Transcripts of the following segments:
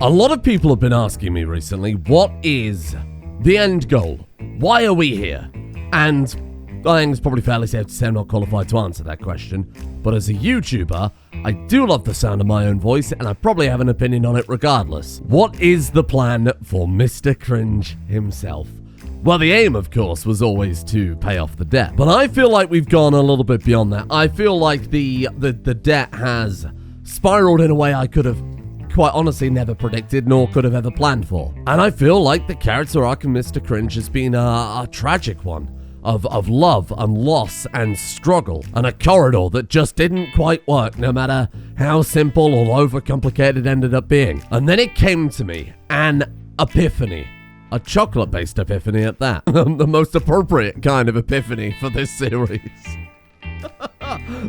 A lot of people have been asking me recently, what is the end goal? Why are we here? And I think it's probably fairly safe to say I'm not qualified to answer that question. But as a YouTuber, I do love the sound of my own voice, and I probably have an opinion on it regardless. What is the plan for Mr. Cringe himself? Well, the aim, of course, was always to pay off the debt. But I feel like we've gone a little bit beyond that. I feel like the debt has spiraled in a way I could have quite honestly never predicted nor could have ever planned for. And I feel like the character arc of Mr. Cringe has been a tragic one of love and loss and struggle, and a corridor that just didn't quite work no matter how simple or overcomplicated it ended up being. And then it came to me, an epiphany. A chocolate-based epiphany at that. The most appropriate kind of epiphany for this series.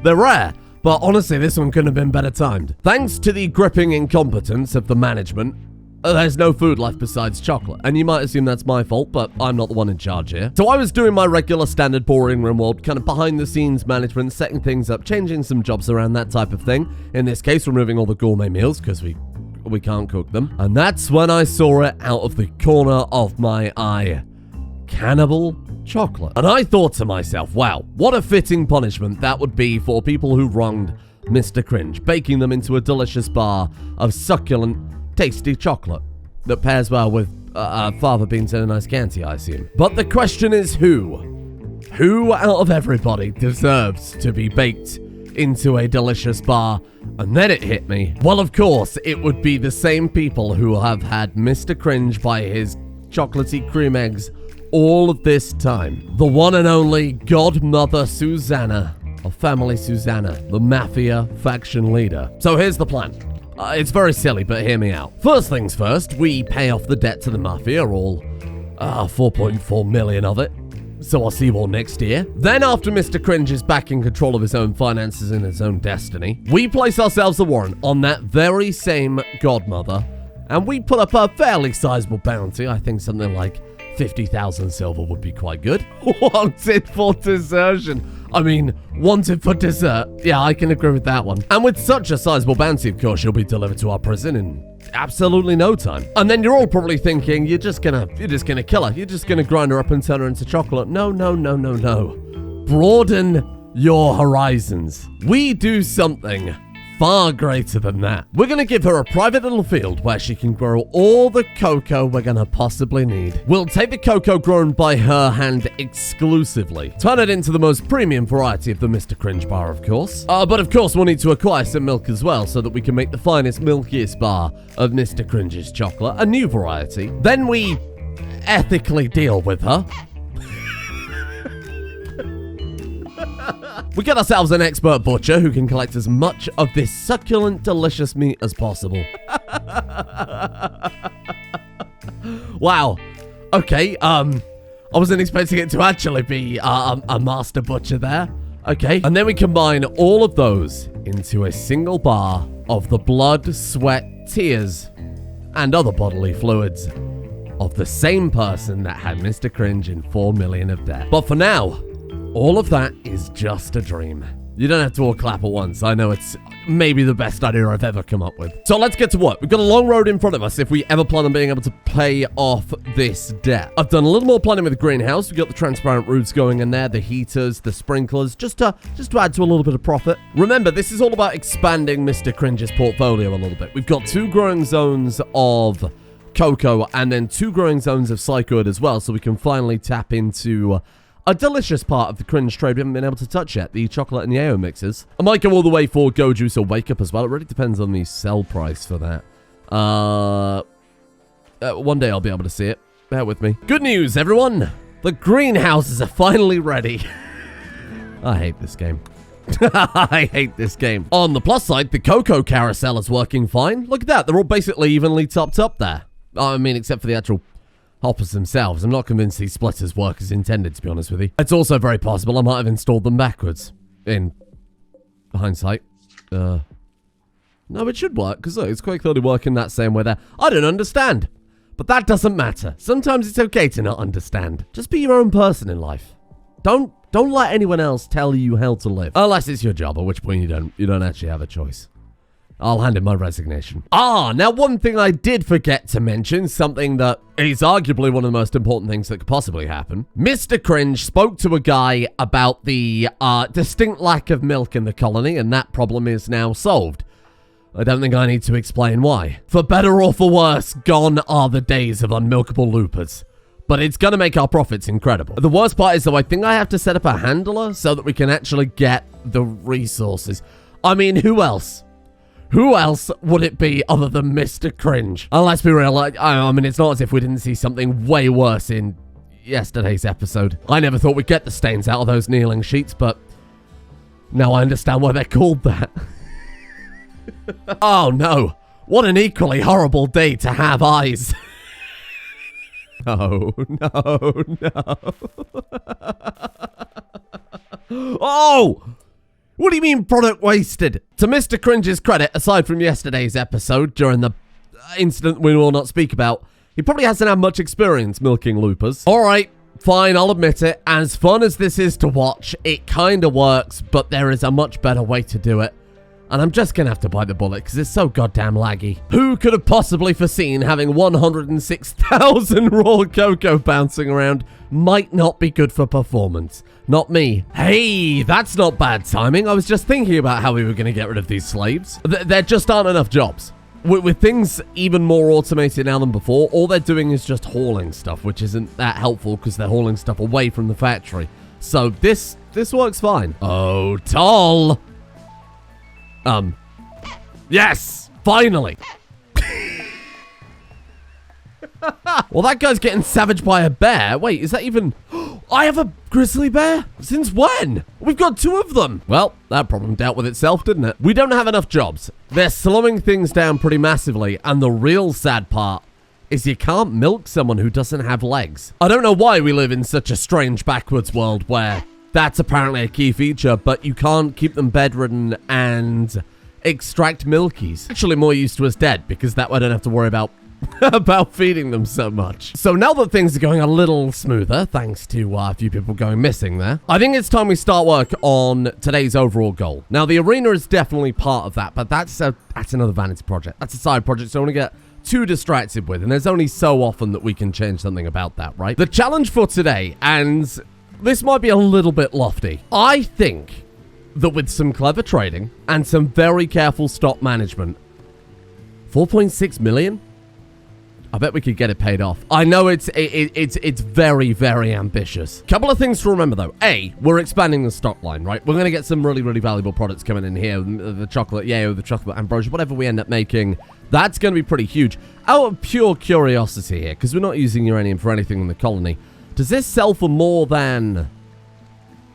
They're rare, but honestly, this one couldn't have been better timed. Thanks to the gripping incompetence of the management, there's no food left besides chocolate. And you might assume that's my fault, but I'm not the one in charge here. So I was doing my regular standard boring Rimworld, kind of behind-the-scenes management, setting things up, changing some jobs around, that type of thing. In this case, removing all the gourmet meals, because we can't cook them. And that's when I saw it out of the corner of my eye. Cannibal chocolate. And I thought to myself, wow, what a fitting punishment that would be for people who wronged Mr. Cringe, baking them into a delicious bar of succulent, tasty chocolate that pairs well with fava beans and a nice Chianti, I assume. But the question is who? Who out of everybody deserves to be baked into a delicious bar? And then it hit me. Well, of course, it would be the same people who have had Mr. Cringe by his chocolatey cream eggs all of this time. The one and only Godmother Susanna, or Family Susanna, the Mafia faction leader. So here's the plan. It's very silly, but hear me out. First things first, we pay off the debt to the Mafia, all 4.4 million of it. So I'll see you all next year. Then after Mr. Cringe is back in control of his own finances and his own destiny, we place ourselves a warrant on that very same Godmother, and we put up a fairly sizable bounty. I think something like 50,000 silver would be quite good. Wanted for desertion. I mean, wanted for dessert. Yeah, I can agree with that one. And with such a sizable bounty, of course, you'll be delivered to our prison in absolutely no time. And then you're all probably thinking, you're just gonna kill her. You're just gonna grind her up and turn her into chocolate. No. Broaden your horizons. We do something far greater than that. We're gonna give her a private little field where she can grow all the cocoa we're gonna possibly need. We'll take the cocoa grown by her hand exclusively, turn it into the most premium variety of the Mr. Cringe bar, of course. But of course we'll need to acquire some milk as well so that we can make the finest, milkiest bar of Mr. Cringe's chocolate, a new variety. Then we ethically deal with her. We get ourselves an expert butcher who can collect as much of this succulent, delicious meat as possible. Wow. Okay, I wasn't expecting it to actually be a master butcher there. Okay. And then we combine all of those into a single bar of the blood, sweat, tears, and other bodily fluids of the same person that had Mr. Cringe in 4 million of debt. But for now, all of that is just a dream. You don't have to all clap at once. I know it's maybe the best idea I've ever come up with. So let's get to work. We've got a long road in front of us if we ever plan on being able to pay off this debt. I've done a little more planning with the greenhouse. We've got the transparent roofs going in there, the heaters, the sprinklers, just to add to a little bit of profit. Remember, this is all about expanding Mr. Cringe's portfolio a little bit. We've got 2 growing zones of cocoa and then 2 growing zones of psychoid as well, so we can finally tap into a delicious part of the Cringe trade we haven't been able to touch yet, the chocolate and yayo mixes. I might go all the way for Go Juice or Wake Up as well. It really depends on the sell price for that. One day I'll be able to see it. Bear with me. Good news, everyone! The greenhouses are finally ready. I hate this game. I hate this game. On the plus side, the cocoa carousel is working fine. Look at that. They're all basically evenly topped up there. I mean, except for the actual hoppers themselves. I'm not convinced these splitters work as intended, to be honest with you. It's also very possible I might have installed them backwards. In hindsight. No, it should work, because look, it's quite clearly working that same way there. I don't understand. But that doesn't matter. Sometimes it's okay to not understand. Just be your own person in life. Don't let anyone else tell you how to live. Unless it's your job, at which point you don't actually have a choice. I'll hand in my resignation. Now one thing I did forget to mention, something that is arguably one of the most important things that could possibly happen. Mr. Cringe spoke to a guy about the distinct lack of milk in the colony, and that problem is now solved. I don't think I need to explain why. For better or for worse, gone are the days of unmilkable loopers. But it's going to make our profits incredible. The worst part is, though, I think I have to set up a handler so that we can actually get the resources. I mean, who else? Who else would it be other than Mr. Cringe? And let's be real, I mean, it's not as if we didn't see something way worse in yesterday's episode. I never thought we'd get the stains out of those kneeling sheets, but now I understand why they're called that. Oh no, what an equally horrible day to have eyes. No. Oh! What do you mean product wasted? To Mr. Cringe's credit, aside from yesterday's episode, during the incident we will not speak about, he probably hasn't had much experience milking loopers. Alright, fine, I'll admit it. As fun as this is to watch, it kinda works, but there is a much better way to do it. And I'm just gonna have to bite the bullet because it's so goddamn laggy. Who could have possibly foreseen having 106,000 raw cocoa bouncing around might not be good for performance? Not me. Hey, that's not bad timing. I was just thinking about how we were gonna get rid of these slaves. There just aren't enough jobs. With things even more automated now than before, all they're doing is just hauling stuff, which isn't that helpful because they're hauling stuff away from the factory. So this works fine. Oh, Toll! Yes! Finally! Well, that guy's getting savaged by a bear. Wait, is that even... I have a grizzly bear? Since when? We've got 2 of them. Well, that problem dealt with itself, didn't it? We don't have enough jobs. They're slowing things down pretty massively, and the real sad part is you can't milk someone who doesn't have legs. I don't know why we live in such a strange backwards world where that's apparently a key feature, but you can't keep them bedridden and extract milkies. Actually more used to us dead, because that way I don't have to worry about feeding them so much. So now that things are going a little smoother, thanks to a few people going missing there, I think it's time we start work on today's overall goal. Now, the arena is definitely part of that, but that's another vanity project. That's a side project, so I want to get too distracted with, and there's only so often that we can change something about that, right? The challenge for today, and this might be a little bit lofty, I think that with some clever trading and some very careful stock management, 4.6 million? I bet we could get it paid off. I know it's very, very ambitious. Couple of things to remember, though. A, we're expanding the stock line, right? We're going to get some really, really valuable products coming in here. The chocolate yayo, the chocolate ambrosia, whatever we end up making, that's going to be pretty huge. Out of pure curiosity here, because we're not using uranium for anything in the colony, does this sell for more than... Do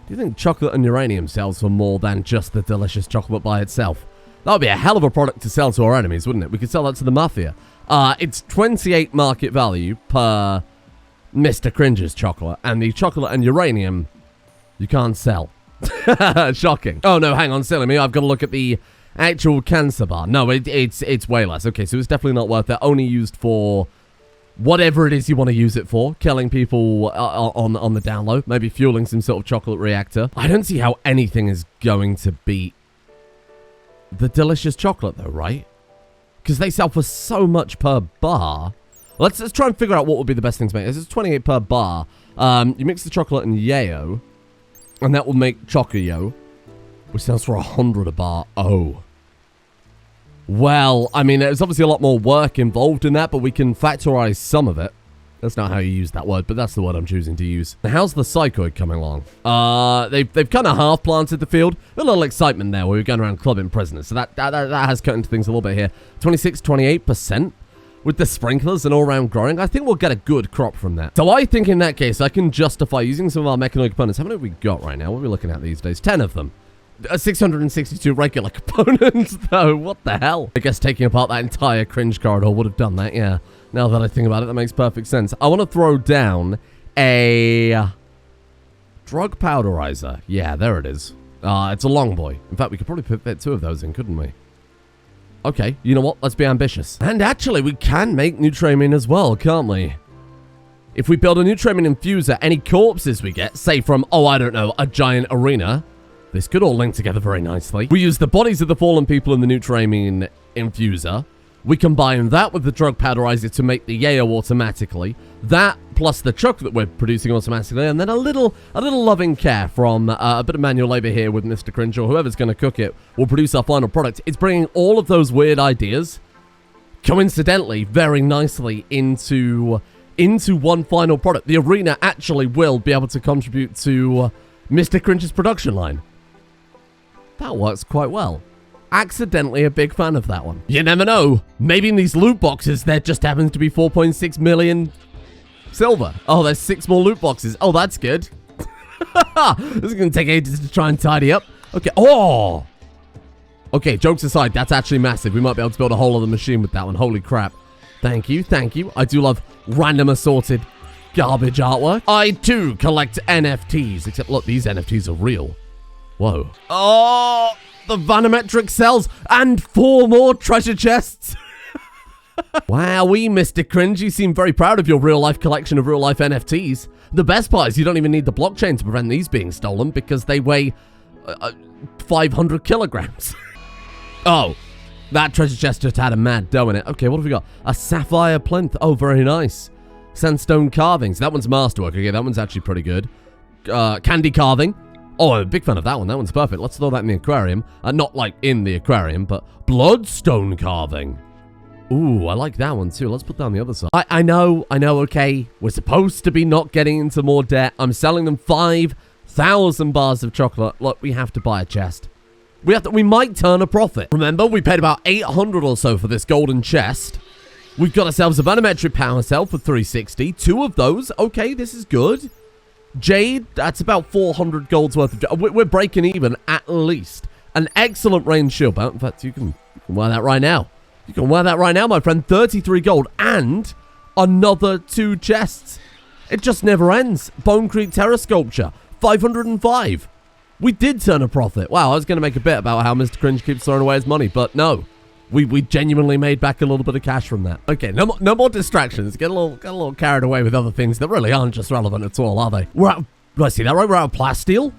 you think chocolate and uranium sells for more than just the delicious chocolate by itself? That would be a hell of a product to sell to our enemies, wouldn't it? We could sell that to the Mafia. It's 28 market value per Mr. Cringe's chocolate, and the chocolate and uranium you can't sell. Shocking. Oh no, hang on, silly me. I've got to look at the actual cancer bar. No, it's way less. Okay, so it's definitely not worth it. Only used for whatever it is you want to use it for. Killing people on the down low. Maybe fueling some sort of chocolate reactor. I don't see how anything is going to beat the delicious chocolate though, right? Because they sell for so much per bar. Let's try and figure out what would be the best thing to make. This is 28 per bar. You mix the chocolate and yayo, and that will make chocoyo, which sells for 100 a bar. Oh. Well, I mean, there's obviously a lot more work involved in that, but we can factorize some of it. That's not how you use that word, but that's the word I'm choosing to use. Now, how's the psychoid coming along? They've kind of half-planted the field. A little excitement there where we were going around clubbing prisoners. So that has cut into things a little bit here. 26, 28% with the sprinklers and all-round growing. I think we'll get a good crop from that. So I think in that case, I can justify using some of our mechanoid components. How many have we got right now? What are we looking at these days? 10 of them. 662 regular components, though. What the hell? I guess taking apart that entire cringe corridor would have done that, yeah. Now that I think about it, that makes perfect sense. I want to throw down a drug powderizer. Yeah, there it is. It's a long boy. In fact, we could probably fit 2 of those in, couldn't we? Okay, you know what? Let's be ambitious. And actually, we can make Nutramium as well, can't we? If we build a Nutramium infuser, any corpses we get, say from, oh, I don't know, a giant arena, this could all link together very nicely. We use the bodies of the fallen people in the Nutramium infuser. We combine that with the drug powderizer to make the yayo automatically. That plus the chocolate we're producing automatically, and then a little loving care from a bit of manual labor here with Mr. Cringe or whoever's going to cook it will produce our final product. It's bringing all of those weird ideas, coincidentally, very nicely into one final product. The arena actually will be able to contribute to Mr. Cringe's production line. That works quite well. Accidentally a big fan of that one. You never know. Maybe in these loot boxes, there just happens to be 4.6 million silver. Oh, there's 6 more loot boxes. Oh, that's good. This is going to take ages to try and tidy up. Okay. Oh! Okay, jokes aside, that's actually massive. We might be able to build a whole other machine with that one. Holy crap. Thank you, thank you. I do love random assorted garbage artwork. I, too, collect NFTs. Except, look, these NFTs are real. Whoa. Oh! The vanometric cells and 4 more treasure chests. Wowee, Mr. Cringe, you seem very proud of your real-life collection of real-life NFTs. The best part is you don't even need the blockchain to prevent these being stolen because they weigh 500 kilograms. Oh, that treasure chest just had a mad dough in it. Okay, what have we got? A sapphire plinth. Oh, very nice. Sandstone carvings. That one's masterwork. Okay, that one's actually pretty good. Candy carving. Oh, I'm a big fan of that one. That one's perfect. Let's throw that in the aquarium. Not like in the aquarium, but bloodstone carving. Ooh, I like that one too. Let's put that on the other side. I know, okay. We're supposed to be not getting into more debt. I'm selling them 5,000 bars of chocolate. Look, we have to buy a chest. We might turn a profit. Remember, we paid about 800 or so for this golden chest. We've got ourselves a vanometric power cell for 360. 2 of those. Okay, this is good. Jade, that's about 400 gold's worth of... We're breaking even, at least. An excellent range shield belt. In fact, you can wear that right now. You can wear that right now, my friend. 33 gold and another 2 chests. It just never ends. Bone Creek Terra Sculpture, 505. We did turn a profit. Wow, I was going to make a bit about how Mr. Cringe keeps throwing away his money, but no. We genuinely made back a little bit of cash from that. Okay, no more distractions. Get a little carried away with other things that really aren't just relevant at all, are they? Do I see that right? We're out of plasteel?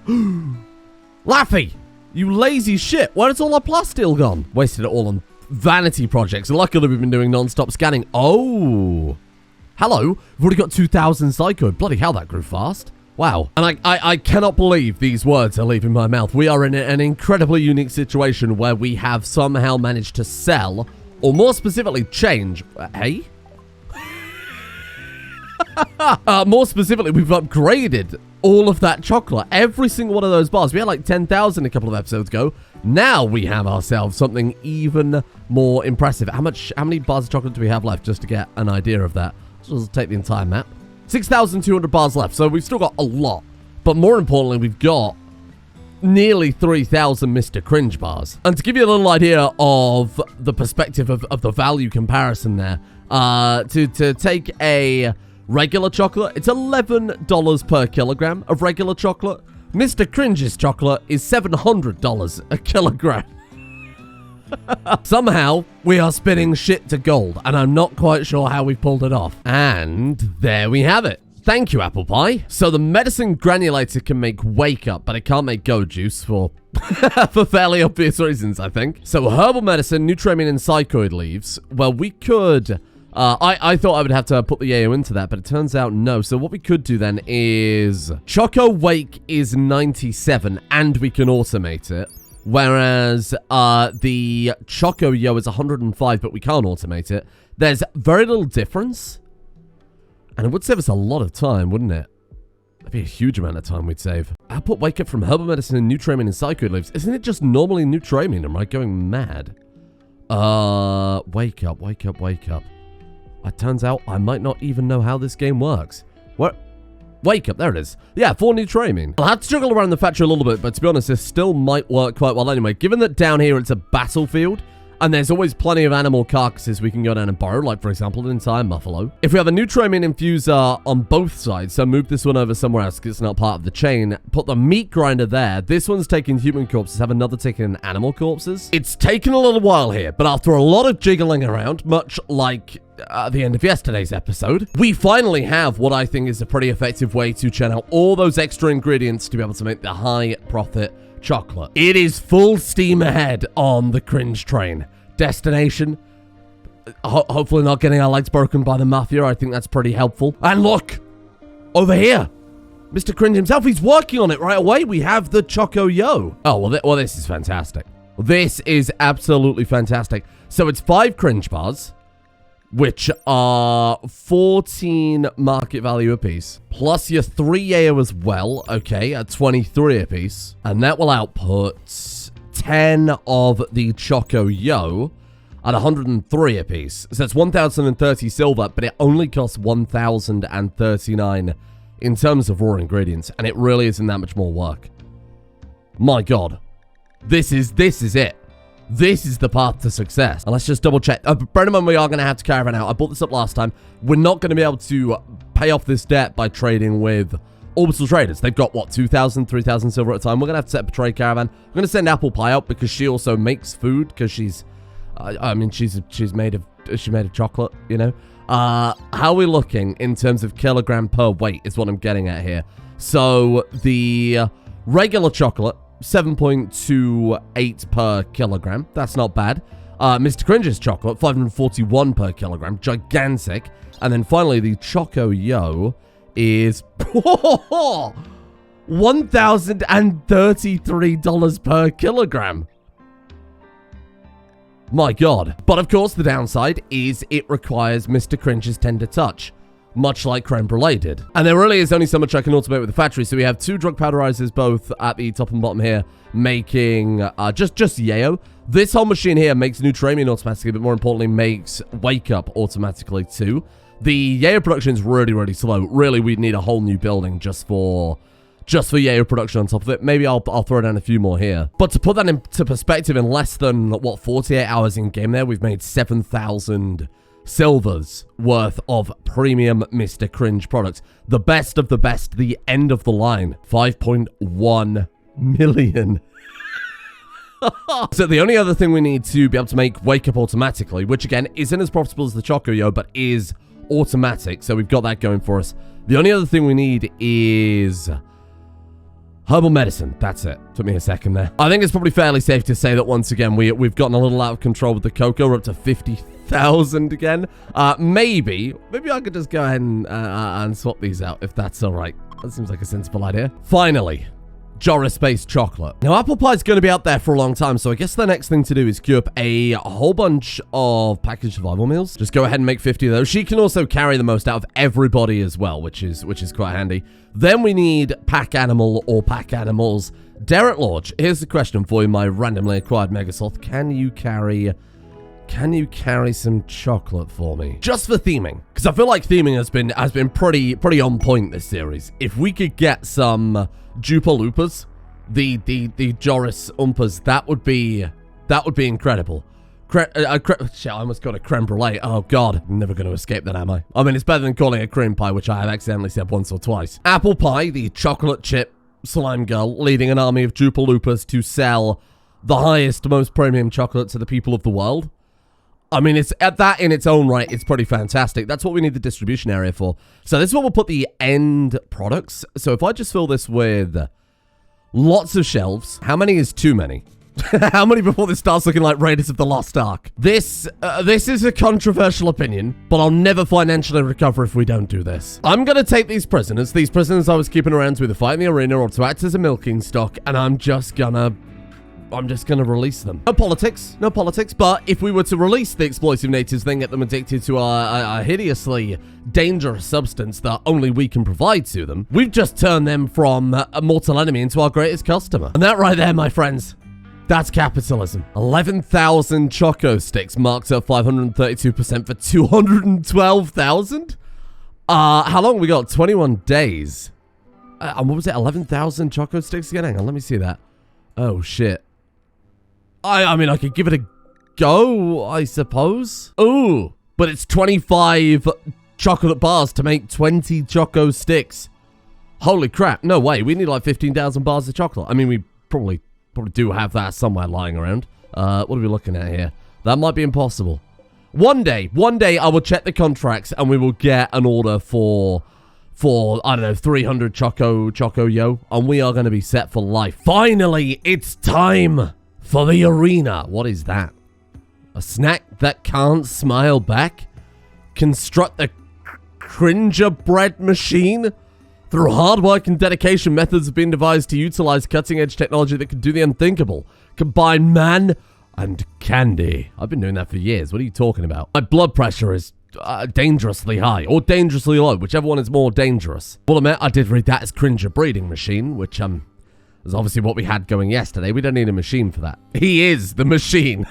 Laffy, you lazy shit. Where has all our plasteel gone? Wasted it all on vanity projects. Luckily, we've been doing non-stop scanning. Oh. Hello. We've already got 2,000 psycho. Bloody hell, that grew fast. Wow. And I cannot believe these words are leaving my mouth. We are in an incredibly unique situation where we have somehow managed to sell, or more specifically, change. Hey? More specifically, we've upgraded all of that chocolate. Every single one of those bars. We had like 10,000 a couple of episodes ago. Now we have ourselves something even more impressive. How many bars of chocolate do we have left, just to get an idea of that? So let's take the entire map. 6,200 bars left, so we've still got a lot. But more importantly, we've got nearly 3,000 Mr. Cringe bars. And to give you a little idea of the perspective of the value comparison there, to take a regular chocolate, it's $11 per kilogram of regular chocolate. Mr. Cringe's chocolate is $700 a kilogram. Somehow, we are spinning shit to gold, and I'm not quite sure how we pulled it off. And there we have it. Thank you, Apple Pie. So the medicine granulator can make Wake Up, but it can't make Go Juice for for fairly obvious reasons, I think. So herbal medicine, Nutramine, and Psychoid leaves. Well, we could... I thought I would have to put the yayo into that, but it turns out no. So what we could do then is... Choco Wake is 97, and we can automate it. Whereas the Choco Yo is 105, but we can't automate it. There's very little difference. And it would save us a lot of time, wouldn't it? That'd be a huge amount of time we'd save. Output Wake Up from Herbal Medicine and Nutramine and Psychoid leaves. Isn't it just normally Nutramine? Am I going mad? Wake Up, Wake Up, Wake Up. It turns out I might not even know how this game works. What? Wake Up, there it is. Yeah, 4 Nutramine. I'll have to juggle around the factory a little bit, but to be honest, this still might work quite well anyway. Given that down here it's a battlefield, and there's always plenty of animal carcasses we can go down and borrow, like, for example, an entire buffalo. If we have a Nutramine infuser on both sides, so move this one over somewhere else because it's not part of the chain, put the meat grinder there. This one's taking human corpses, have another taking animal corpses. It's taken a little while here, but after a lot of jiggling around, much like... at the end of yesterday's episode, we finally have what I think is a pretty effective way to churn out all those extra ingredients to be able to make the high profit chocolate. It is full steam ahead on the Cringe train. destination. Hopefully not getting our legs broken by the Mafia. I think that's pretty helpful. And look! Over here! Mr. Cringe himself, he's working on it right away. We have the Choco Yo. Oh, well, this is fantastic. This is absolutely fantastic. So it's 5 Cringe bars, which are 14 market value apiece, plus your 3 Yayo as well, okay, at 23 apiece. And that will output 10 of the Choco Yo at 103 apiece. So it's 1,030 silver, but it only costs 1,039 in terms of raw ingredients, and it really isn't that much more work. My God. This is it. This is the path to success. And let's just double check. Bear in mind, we are going to have to Caravan out. I bought this up last time. We're not going to be able to pay off this debt by trading with orbital traders. They've got, what, 2,000, 3,000 silver at a time. We're going to have to set up a trade Caravan. We're going to send Apple Pie out because she also makes food because she's, I mean, she's made of chocolate, you know. How are we looking in terms of kilogram per weight is what I'm getting at here. So the regular chocolate, 7.28 per kilogram. That's not bad. Mr. Cringe's chocolate, 541 per kilogram. Gigantic. And then finally, the Choco Yo is $1,033 per kilogram. My God. But of course, the downside is it requires Mr. Cringe's tender touch, much like Cringerbread did. And there really is only so much I can automate with the factory. So we have 2 drug powderizers, both at the top and bottom here, making just Yayo. This whole machine here makes Nutramian automatically, but more importantly, makes Wake Up automatically too. The Yayo production is really, really slow. Really, we'd need a whole new building just for Yayo production on top of it. Maybe I'll throw down a few more here. But to put that into perspective, in less than, what, 48 hours in game there, we've made 7,000 silvers worth of premium Mr. Cringe products. The best of the best, the end of the line. 5.1 million. So the only other thing we need to be able to make Wake Up automatically, which again, isn't as profitable as the Choco Yo, but is automatic. So we've got that going for us. The only other thing we need is herbal medicine. That's it. Took me a second there. I think it's probably fairly safe to say that once again, we've gotten a little out of control with the cocoa. We're up to 50,000 again. Maybe I could just go ahead and swap these out if that's all right. That seems like a sensible idea. Finally, joyless-based chocolate. Now, apple pie's going to be out there for a long time, so I guess the next thing to do is queue up a whole bunch of packaged survival meals. Just go ahead and make 50 of those. She can also carry the most out of everybody as well, which is quite handy. Then we need pack animal or pack animals. Derek Lodge, here's the question for you, my randomly acquired Megasloth. Can you carry some chocolate for me? Just for theming, because I feel like theming has been pretty on point this series. If we could get some Jupa Loompas, the Joris Oompas, that would be incredible. Shit, I almost got a creme brulee. Oh God, I'm never going to escape that, am I? I mean, it's better than calling a cream pie, which I have accidentally said once or twice. Apple Pie, the chocolate chip slime girl, leading an army of Jupa Loompas to sell the highest, most premium chocolate to the people of the world. I mean, it's at that in its own right, it's pretty fantastic. That's what we need the distribution area for. So this is what we'll put the end products. So if I just fill this with lots of shelves, how many is too many? How many before this starts looking like Raiders of the Lost Ark? This is a controversial opinion, but I'll never financially recover if we don't do this. I'm going to take these prisoners I was keeping around to either fight in the arena or to act as a milking stock, and I'm just gonna release them. No politics, but if we were to release the explosive natives, then get them addicted to a hideously dangerous substance that only we can provide to them, we've just turned them from a mortal enemy into our greatest customer. And that right there, my friends, that's capitalism. 11,000 Choco Sticks marked up 532% for 212,000? How long we got? 21 days. And what was it? 11,000 Choco Sticks again? Hang on, let me see that. Oh, shit. I mean, I could give it a go, I suppose. Ooh, but it's 25 chocolate bars to make 20 Choco Sticks. Holy crap. No way. We need like 15,000 bars of chocolate. I mean, we probably do have that somewhere lying around. What are we looking at here? That might be impossible. One day I will check the contracts and we will get an order for I don't know, 300 Choco Yo, and we are going to be set for life. Finally, it's time for the arena. What is that? A A snack that can't smile back? Construct a Cringerbread machine? Through hard work and dedication, methods have been devised to utilize cutting-edge technology that can do the unthinkable. Combine man and candy. I've been doing that for years. What are you talking about? My blood pressure is dangerously high, or dangerously low, whichever one is more dangerous. Well, admit, I did read that as Cringerbreading machine, which, is obviously what we had going yesterday. We don't need a machine for that. He is the machine.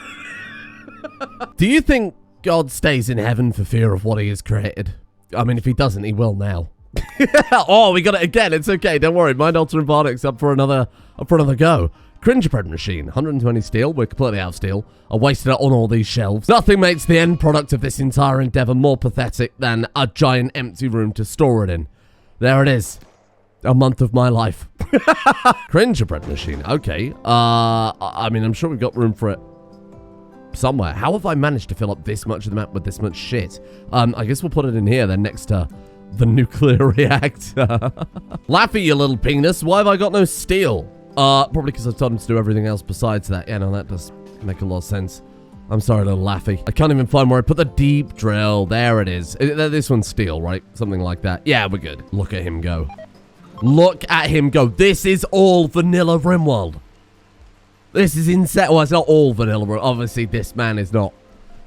Do you think God stays in heaven for fear of what he has created? I mean, if he doesn't, he will now. Oh, we got it again. It's okay. Don't worry. Mind altering Bardics up for another go. Cringerbread machine. 120 steel. We're completely out of steel. I wasted it on all these shelves. Nothing makes the end product of this entire endeavor more pathetic than a giant empty room to store it in. There it is. A month of my life. Cringerbread machine. Okay. I mean, I'm sure we've got room for it somewhere. How have I managed to fill up this much of the map with this much shit? I guess we'll put it in here then, next to the nuclear reactor. Laffy, you little penis. Why have I got no steel? Probably because I told him to do everything else besides that. Yeah, no, that does make a lot of sense. I'm sorry, little Laffy. I can't even find where I put the deep drill. There it is. This one's steel, right? Something like that. Yeah, we're good. Look at him go. Look at him go. This is all vanilla Rimworld. This is insane. Well, it's not all vanilla Rimworld. Obviously, this man is not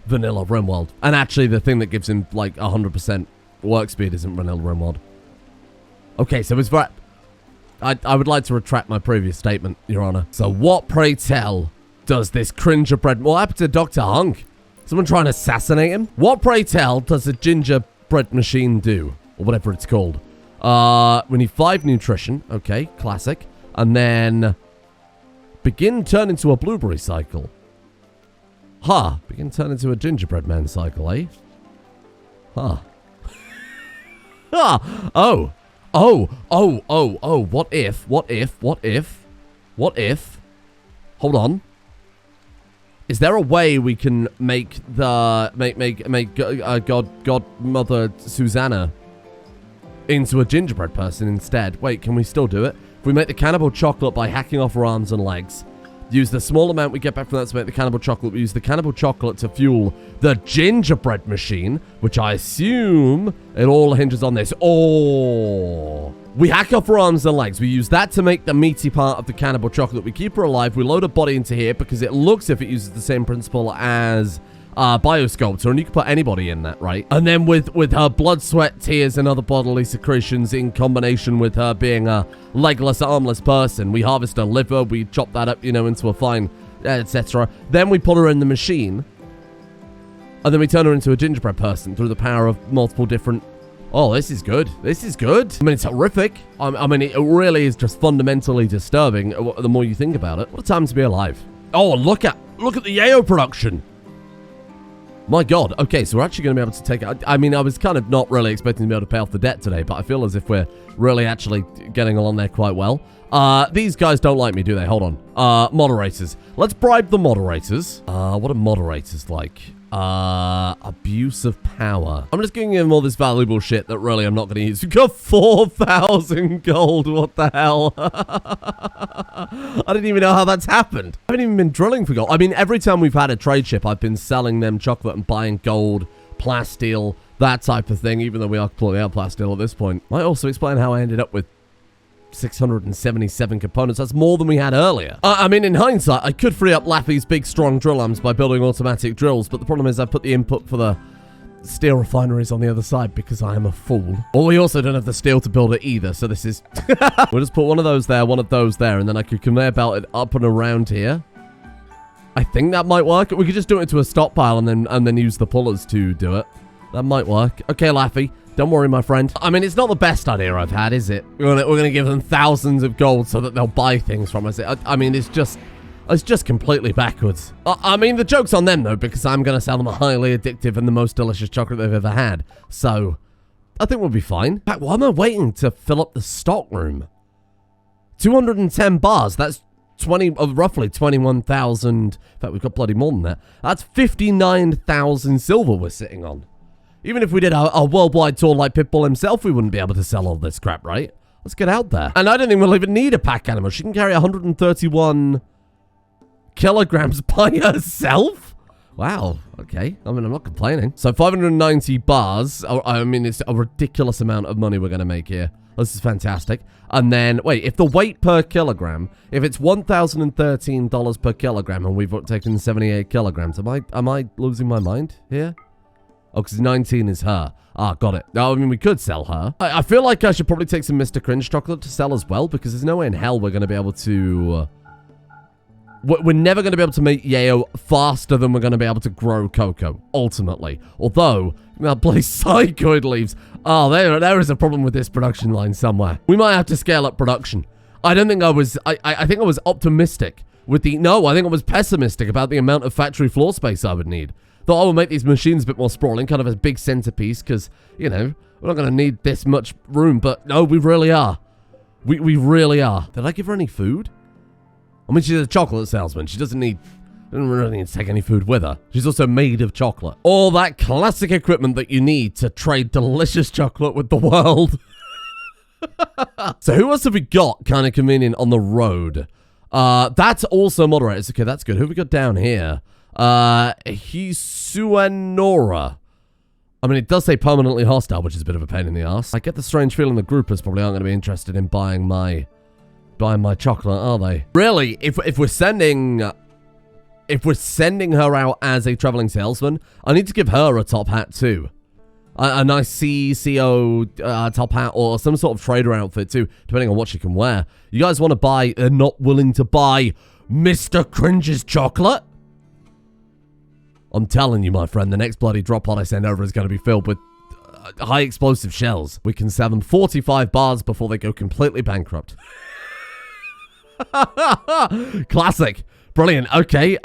vanilla Rimworld. And actually, the thing that gives him, like, 100% work speed isn't vanilla Rimworld. Okay, so it's right. I would like to retract my previous statement, Your Honor. So what, pray tell, does this Cringerbread... What happened to Dr. Hunk? Someone trying to assassinate him? What, pray tell, does a gingerbread machine do? Or whatever it's called. We need 5 nutrition. Okay, classic. And then... Begin turn into a blueberry cycle. Huh. Begin turn into a gingerbread man cycle, eh? Huh. Ah. Oh. What if? Hold on. Is there a way we can make Godmother Susanna into a gingerbread person instead? Wait, can we still do it? If we make the cannibal chocolate by hacking off her arms and legs, use the small amount we get back from that to make the cannibal chocolate, we use the cannibal chocolate to fuel the gingerbread machine, which I assume it all hinges on this. Oh, we hack off her arms and legs. We use that to make the meaty part of the cannibal chocolate. We keep her alive. We load her body into here because it looks if it uses the same principle as biosculptor, and you can put anybody in that, right? And then with her blood, sweat, tears, and other bodily secretions in combination with her being a legless, armless person, we harvest her liver, we chop that up, you know, into a fine, etc. Then we put her in the machine, and then we turn her into a gingerbread person through the power of multiple different... Oh, this is good. This is good. I mean, it's horrific. I mean, it really is just fundamentally disturbing the more you think about it. What a time to be alive. Oh, look at the Yayo production. My God. Okay, so we're actually going to be able to take it. I mean, I was kind of not really expecting to be able to pay off the debt today, but I feel as if we're really actually getting along there quite well. These guys don't like me, do they? Hold on. Moderators. Let's bribe the moderators. What are moderators like? Abuse of power. I'm just giving them all this valuable shit that really I'm not going to use. We've got 4,000 gold. What the hell? I didn't even know how that's happened. I haven't even been drilling for gold. I mean, every time we've had a trade ship, I've been selling them chocolate and buying gold, plasteel, that type of thing, even though we are completely out of plasteel at this point. Might also explain how I ended up with 677 components. That's more than we had earlier. I mean, in hindsight, I could free up Laffy's big, strong drill arms by building automatic drills, but the problem is I put the input for the steel refineries on the other side because I am a fool. Well, we also don't have the steel to build it either, so this is... We'll just put one of those there, one of those there, and then I could conveyor belt it up and around here. I think that might work. We could just do it into a stockpile and then use the pullers to do it. That might work. Okay, Laffy. Don't worry, my friend. I mean, it's not the best idea I've had, is it? We're gonna give them thousands of gold so that they'll buy things from us. I mean, it's just completely backwards. I mean, the joke's on them, though, because I'm gonna sell them a highly addictive and the most delicious chocolate they've ever had. So, I think we'll be fine. In fact, why am I waiting to fill up the stock room? 210 bars. That's roughly 21,000. In fact, we've got bloody more than that. That's 59,000 silver we're sitting on. Even if we did a worldwide tour like Pitbull himself, we wouldn't be able to sell all this crap, right? Let's get out there. And I don't think we'll even need a pack animal. She can carry 131 kilograms by herself? Wow, okay. I mean, I'm not complaining. So 590 bars. I mean, it's a ridiculous amount of money we're going to make here. This is fantastic. And then, wait, if the weight per kilogram, if it's $1,013 per kilogram and we've taken 78 kilograms, am I losing my mind here? Oh, because 19 is her. Ah, got it. No, I mean, we could sell her. I feel like I should probably take some Mr. Cringe chocolate to sell as well, because there's no way in hell we're going to be able to... we're never going to be able to make yayo faster than we're going to be able to grow cocoa, ultimately. Although, that place psychoid leaves. Oh, there is a problem with this production line somewhere. We might have to scale up production. I don't think I was... I think I was optimistic with the... No, I think I was pessimistic about the amount of factory floor space I would need. Thought I would make these machines a bit more sprawling, kind of as big centerpiece, because, you know, we're not going to need this much room. But no, we really are. We really are. Did I give her any food? I mean, she's a chocolate salesman. She doesn't really need to take any food with her. She's also made of chocolate. All that classic equipment that you need to trade delicious chocolate with the world. So who else have we got kind of convenient on the road? That's also moderators. Okay, that's good. Who have we got down here? Hisuanora. I mean, it does say permanently hostile, which is a bit of a pain in the ass. I get the strange feeling the groupers probably aren't going to be interested in buying my chocolate, are they? Really, if we're sending her out as a traveling salesman, I need to give her a top hat too. A nice CEO top hat or some sort of trader outfit too, depending on what she can wear. You guys want to buy, not willing to buy Mr. Cringe's chocolate? I'm telling you, my friend, the next bloody drop pod I send over is going to be filled with high explosive shells. We can sell them 45 bars before they go completely bankrupt. Classic. Brilliant. Okay.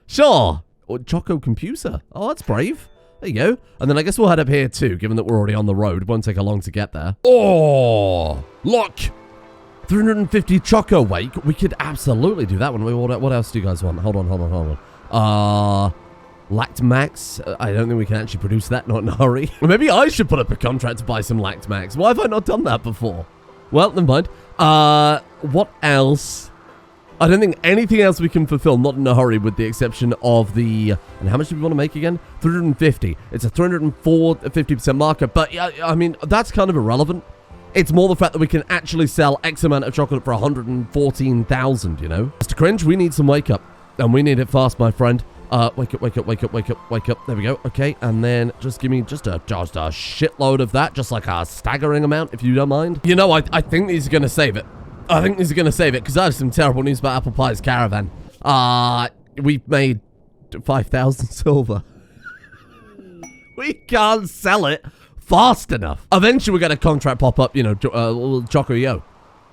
Sure. Choco Computer. Oh, that's brave. There you go. And then I guess we'll head up here too, given that we're already on the road. It won't take long to get there. Oh, look. 350 Choco weight. We could absolutely do that one. What else do you guys want? Hold on. Lactmax. I don't think we can actually produce that, not in a hurry. Maybe I should put up a contract to buy some Lactmax. Why have I not done that before? Well, never mind. What else? I don't think anything else we can fulfill, not in a hurry, with the exception of the... And how much do we want to make again? 350. It's a 350% marker, but I mean, that's kind of irrelevant. It's more the fact that we can actually sell X amount of chocolate for 114,000, you know? Mr. Cringe, we need some wake up. And we need it fast, my friend. Wake up. There we go. Okay, and then just give me just a shitload of that. Just like a staggering amount, if you don't mind. You know, I think these are going to save it. Because I have some terrible news about Apple Pie's Caravan. We've made 5,000 silver. We can't sell it fast enough. Eventually, we're going to contract pop up, you know, Choco Yo.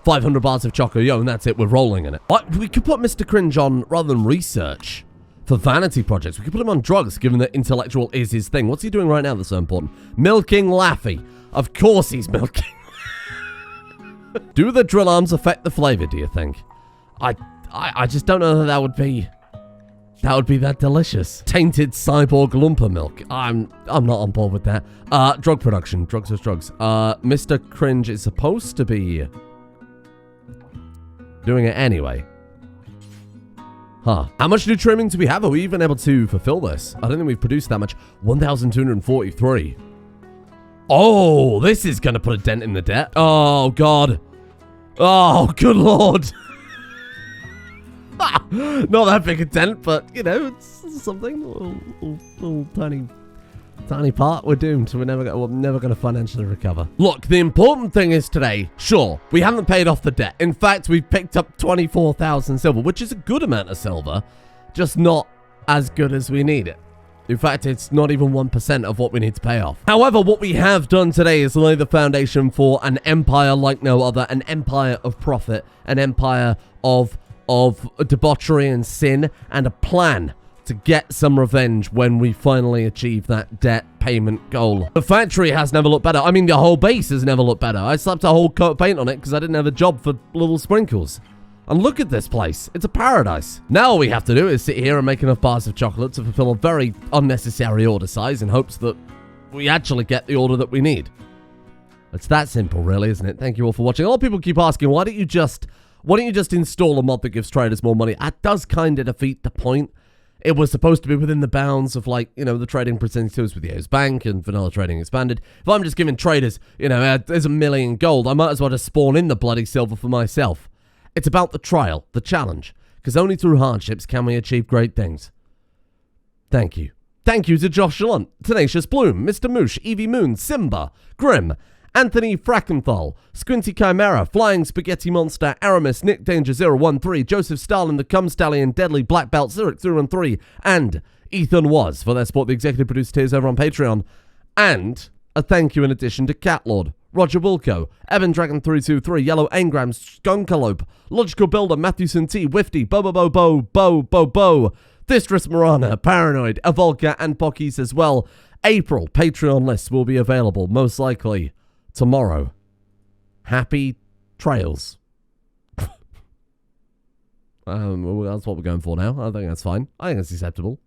500 bars of Choco Yo, and that's it. We're rolling in it. We could put Mr. Cringe on, rather than research, for vanity projects. We could put him on drugs, given that intellectual is his thing. What's he doing right now that's so important? Milking Laffy. Of course he's milking. Do the drill arms affect the flavor, do you think? I just don't know that would be that delicious. Tainted cyborg Loompa milk. I'm not on board with that. Drug production. Drugs. Mr. Cringe is supposed to be doing it anyway. Huh. How much new trimming do we have? Are we even able to fulfill this? I don't think we've produced that much. 1,243. Oh, this is going to put a dent in the debt. Oh, God. Oh, good Lord. Not that big a dent, but, you know, it's something. Little tiny part. We're doomed. We're never going to financially recover. Look, the important thing is today, sure, we haven't paid off the debt. In fact, we've picked up 24,000 silver, which is a good amount of silver, just not as good as we need it. In fact, it's not even 1% of what we need to pay off. However, what we have done today is lay the foundation for an empire like no other, an empire of profit, an empire of debauchery and sin, and a plan to get some revenge when we finally achieve that debt payment goal. The factory has never looked better. I mean, the whole base has never looked better. I slapped a whole coat of paint on it because I didn't have a job for little sprinkles. And look at this place. It's a paradise. Now all we have to do is sit here and make enough bars of chocolate to fulfill a very unnecessary order size in hopes that we actually get the order that we need. It's that simple, really, isn't it? Thank you all for watching. A lot of people keep asking, why don't you just install a mod that gives traders more money? That does kind of defeat the point. It was supposed to be within the bounds of, like, you know, the trading percentages with Yeo's Bank and vanilla trading expanded. If I'm just giving traders, you know, there's 1 million gold, I might as well just spawn in the bloody silver for myself. It's about the trial, the challenge, because only through hardships can we achieve great things. Thank you. Thank you to Josh Lunt, Tenacious Bloom, Mr. Moosh, Evie Moon, Simba, Grimm, Anthony Frackenthal, Squinty Chimera, Flying Spaghetti Monster, Aramis, Nick Danger 013, Joseph Stalin, The Cum Stallion, Deadly Black Belt, Zurich 013, and Ethan Was for their support the executive producer tiers over on Patreon. And a thank you in addition to Catlord, Roger Wilco, Evan Dragon 323, Yellow Engram, Skunkalope, Logical Builder, Matthewson T, Wifty, Bo, Thistris Marana, Paranoid, Evolka, and Pockies as well. April Patreon lists will be available, most likely tomorrow. Happy trails. That's what we're going for now. I think that's fine. I think that's acceptable.